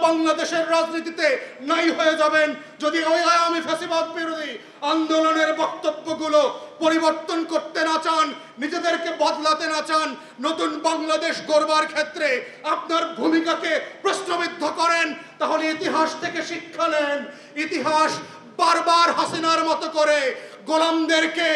বাংলাদেশের রাজনীতিতে নাই হয়ে যাবেন যদি ওই আওয়ামী ফ্যাসিবাদ বিরোধী আন্দোলনের বক্তব্যগুলো পরিবর্তন করতে না চান, নিজেদেরকে বদলাতে না চান, নতুন বাংলাদেশ গড়বার ক্ষেত্রে আপনার ভূমিকাকে প্রশ্নবিদ্ধ করেন, তাহলে ইতিহাস থেকে শিক্ষা নেন। ইতিহাস বারবার হাসিনার মতো করে গোলামদেরকে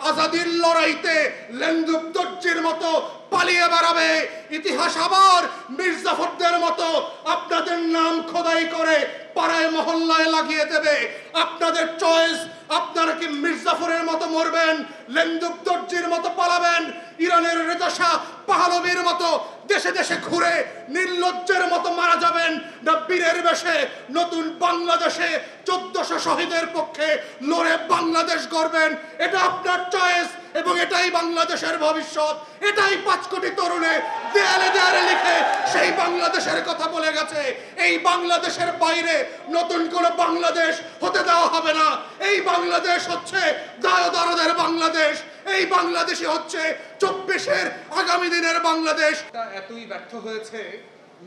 আজাদির লড়াইতে লেন্দুক দর্জির মতো পালিয়ে বেড়াবে। ইতিহাস আবার মির্জাফরদের মতো আপনাদের নাম খোদাই করে পাড়ায় মহল্লায় লাগিয়ে দেবে। আপনাদের চয়েস, আপনারা কি মির্জাফরের মতো মরবেন, লেন্দুক দর্জির মতো পালাবেন, ইরানের রেজা শাহ পাহলবীর মতো দেশে দেশে ঘুরে নির্লজ্জের মতো মারা যাবেন, না বীরের বেশে নতুন বাংলাদেশে 1400 শহীদের পক্ষে লড়ে বাংলাদেশ গড়বেন। এটা আপনার চয়েস এবং এটাই বাংলাদেশের ভবিষ্যৎ। এটাই 5 কোটি তরুণে দেয়ালে দেয়ালে লিখে সেই বাংলাদেশের কথা বলে গেছে। এই বাংলাদেশের বাইরে নতুন কোনো বাংলাদেশ হতে দেওয়া হবে না। এই বাংলাদেশ হচ্ছে দায়দারদের বাংলাদেশ। এই বাংলাদেশই হচ্ছে 24-এর আগামী দিনের বাংলাদেশ। এতই ব্যর্থ হয়েছে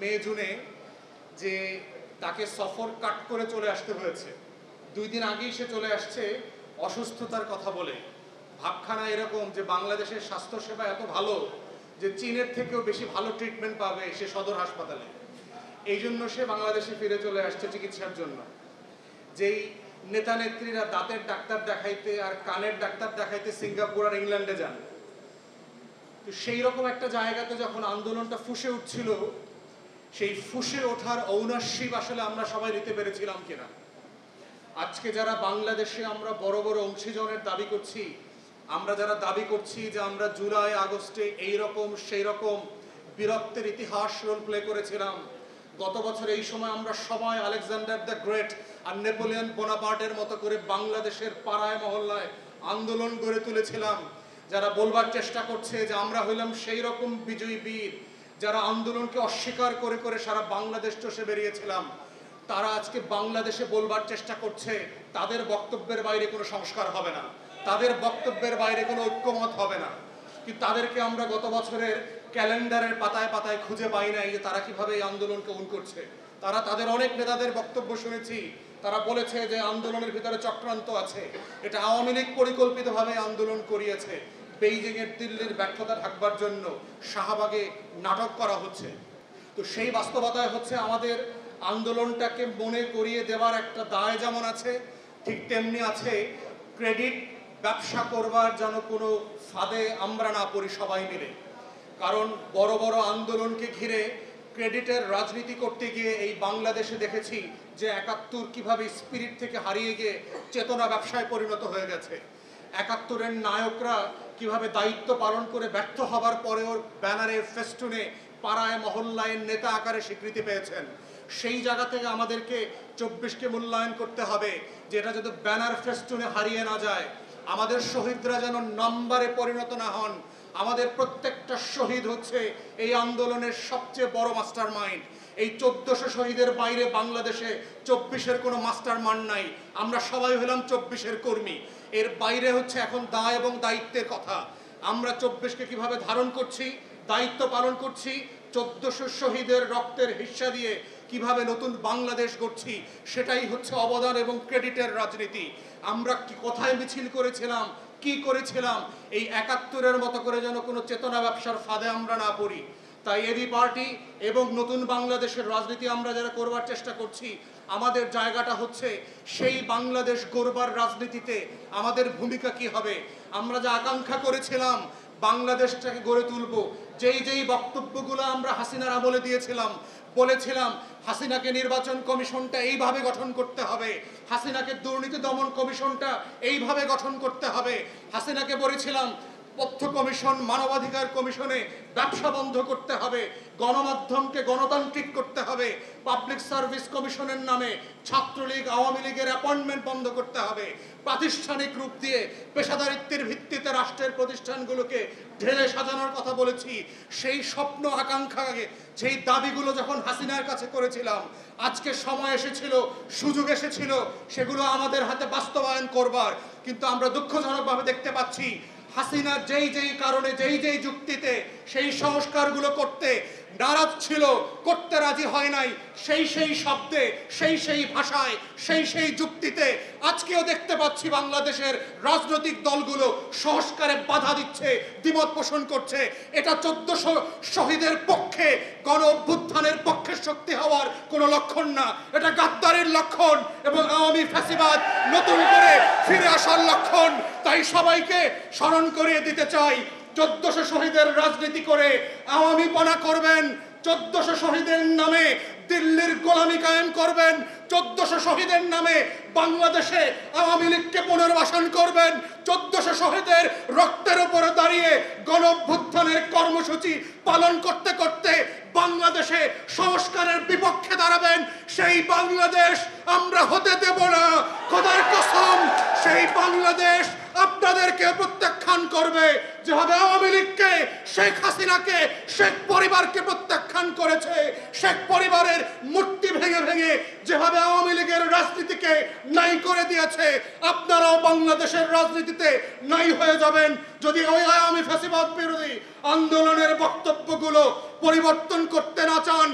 মে জুনে যে তাকে সফর কাট করে চলে আসতে হয়েছে। 2 দিন আগেই সে চলে আসছে অসুস্থতার কথা বলে। ভাবখানা এরকম যে বাংলাদেশের স্বাস্থ্যসেবা এত ভালো যে চীনের থেকেও বেশি ভালো ট্রিটমেন্ট পাবে সে সদর হাসপাতালে। এই জন্য সে বাংলাদেশে ফিরে চলে আসছে চিকিৎসার জন্য। যেই নেতা নেত্রীরা দাঁতের ডাক্তার দেখাইতে আর কানের ডাক্তার দেখাইতে সিঙ্গাপুর আর ইংল্যান্ডে যান, তো সেই রকম একটা জায়গাতে যখন আন্দোলনটা ফুঁসে উঠছিল, সেই ফুঁসে ওঠার ঔনাসিক আসলে আমরা সবাই নিতে পেরেছিলাম কিনা। আজকে যারা বাংলাদেশে আমরা বড় বড় অংশীজনের দাবি করছি, আমরা যারা দাবি করছি যে আমরা জুলাই আগস্টে এই রকম সেই রকম বীরত্বের ইতিহাস রোল প্লে করেছিলাম, গত বছর এই সময় আমরা সবাই আলেকজান্ডার দ্য গ্রেট আর নেপোলিয়ন বোনাপার্টের মতো করে বাংলাদেশের পাড়ায় মহল্লায় আন্দোলন গড়ে তুলেছিলাম, যারা বলবার চেষ্টা করছে যে আমরা হইলাম সেই রকম বিজয়ী বীর, যারা আন্দোলনকে অস্বীকার করে করে সারা বাংলাদেশ চষে বেরিয়েছিলাম, তারা আজকে বাংলাদেশে বলবার চেষ্টা করছে তাদের বক্তব্যের বাইরে কোনো সংস্কার হবে না, তাদের বক্তব্যের বাইরে কোনো ঐক্যমত হবে না। কিন্তু তাদেরকে আমরা গত বছরের ক্যালেন্ডারের পাতায় পাতায় খুঁজে পাই নাই যে তারা কিভাবে এই আন্দোলনকে অন করছে। তারা তাদের অনেক নেতাদের বক্তব্য শুনেছি, তারা বলেছে যে আন্দোলনের ভিতরে চক্রান্ত আছে, এটা আওয়ামী লীগ পরিকল্পিতভাবে আন্দোলন করিয়েছে, বেইজিং এর দিল্লির ব্যর্থতা ঢাকবার জন্য শাহবাগে নাটক করা হচ্ছে। তো সেই বাস্তবতায় হচ্ছে আমাদের আন্দোলনটাকে মনে করিয়ে দেওয়ার একটা দায় যেমন আছে, ঠিক তেমনি আছে ক্রেডিট ব্যবসা করবার যেন কোনো ফাঁদে আমরা না পড়ি সবাই মিলে। কারণ বড় বড় আন্দোলনকে ঘিরে ক্রেডিটের রাজনীতি করতে গিয়ে এই বাংলাদেশে দেখেছি যে 71 কিভাবে স্পিরিট থেকে হারিয়ে গিয়ে চেতনা ব্যবসায় পরিণত হয়ে গেছে। 71-এর নায়করা কিভাবে দায়িত্ব পালন করে ব্যর্থ হবার পরেও ব্যানারে ফেস্টুনে পাড়ায় মহল্লায় নেতা আকারে স্বীকৃতি পেয়েছেন। সেই জায়গা থেকে আমাদেরকে 24কে মূল্যায়ন করতে হবে, যেটা যদি ব্যানার ফেস্টুনে হারিয়ে না যায়, আমাদের শহীদরা যেন নম্বরে পরিণত না হন। আমাদের প্রত্যেকটা শহীদ হচ্ছে এই আন্দোলনের সবচেয়ে বড় মাস্টার মাইন্ড। এই 1400 শহীদের বাইরে বাংলাদেশে 24-এর কোনো মাস্টার মাইন্ড নাই। আমরা সবাই হলাম 24-এর কর্মী। এর বাইরে হচ্ছে এখন দায় এবং দায়িত্বের কথা। আমরা 24কে কিভাবে ধারণ করছি, দায়িত্ব পালন করছি, 1400 শহীদের রক্তের হিস্সা দিয়ে কিভাবে নতুন বাংলাদেশ গড়ছি, সেটাই হচ্ছে অবদান এবং ক্রেডিটের রাজনীতি। আমরা কি কোথায় মিছিল করেছিলাম, কি করেছিলাম, এই 71-এর মতো করে যেন কোনো চেতনা ব্যবসার ফাঁদে আমরা না পড়ি। তাই এবি পার্টি এবং নতুন বাংলাদেশের রাজনীতি আমরা যারা করবার চেষ্টা করছি, আমাদের জায়গাটা হচ্ছে সেই বাংলাদেশ গড়বার রাজনীতিতে আমাদের ভূমিকা কি হবে। আমরা যা আকাঙ্ক্ষা করেছিলাম বাংলাদেশটাকে গড়ে তুলব, যেই বক্তব্যগুলো আমরা হাসিনার আমলে দিয়েছিলাম, বলেছিলাম হাসিনাকে নির্বাচন কমিশনটা এইভাবে গঠন করতে হবে, হাসিনাকে দুর্নীতি দমন কমিশনটা এইভাবে গঠন করতে হবে, হাসিনাকে বলেছিলাম তথ্য কমিশন, মানবাধিকার কমিশনে ব্যবসা বন্ধ করতে হবে, গণমাধ্যমকে গণতান্ত্রিক করতে হবে, পাবলিক সার্ভিস কমিশনের নামে ছাত্রলীগ আওয়ামী লীগের অ্যাপয়েন্টমেন্ট বন্ধ করতে হবে, প্রাতিষ্ঠানিক রূপ দিয়ে পেশাদারিত্বের ভিত্তিতে রাষ্ট্রের প্রতিষ্ঠানগুলোকে ঢেলে সাজানোর কথা বলেছি। সেই স্বপ্ন আকাঙ্ক্ষাকে, সেই দাবিগুলো যখন হাসিনার কাছে করেছিলাম, আজকে সময় এসেছিল, সুযোগ এসেছিল সেগুলো আমাদের হাতে বাস্তবায়ন করবার। কিন্তু আমরা দুঃখজনকভাবে দেখতে পাচ্ছি হাসিনা যেই কারণে যেই যুক্তিতে সেই সংস্কারগুলো করতে নারাজ ছিল, করতে রাজি হয় নাই, সেই শব্দে, সেই ভাষায়, সেই যুক্তিতে আজকেও দেখতে পাচ্ছি বাংলাদেশের রাজনৈতিক দলগুলো সংস্কারে বাধা দিচ্ছে, দ্বিমত পোষণ করছে। এটা 1400 শহীদের পক্ষে, গণ অভ্যুত্থানের পক্ষে শক্তি হওয়ার কোনো লক্ষণ না, এটা গাদ্দারির লক্ষণ এবং আওয়ামী ফ্যাসিবাদ নতুন করে ফিরে আসার লক্ষণ। তাই সবাইকে স্মরণ করিয়ে দিতে চাই, 1400 শহীদের রাজনীতি করে আওয়ামীপনা করবেন, 1400 শহীদের নামে দিল্লির গোলামি কায়েম করবেন, 1400 শহীদের নামে বাংলাদেশে আওয়ামী লীগকে পুনর্বাসন করবেন, 1400 শহীদের রক্তের উপরে দাঁড়িয়ে গণ অভ্যুত্থানের কর্মসূচি পালন করতে করতে বাংলাদেশে সংস্কারের বিপক্ষে দাঁড়াবেন। সেই বাংলাদেশ আমরা হতে দেব না, খোদার কসম। সেই বাংলাদেশ আপনাদেরকে প্রত্যাখ্যান করবে, যেভাবে আওয়ামী লীগকে, শেখ হাসিনাকে, শেখ পরিবারকে প্রত্যাখ্যান করেছে, শেখ পরিবারের মূর্তি ভেঙে ভেঙে যেভাবে আওয়ামী লীগের রাজনীতিকে নাই করে দিয়েছে, আপনারাও বাংলাদেশের রাজনীতিতে নাই হয়ে যাবেন যদি ওই আওয়ামী ফ্যাসিবাদ বিরোধী আন্দোলনের বক্তব্যগুলো পরিবর্তন করতে না চান।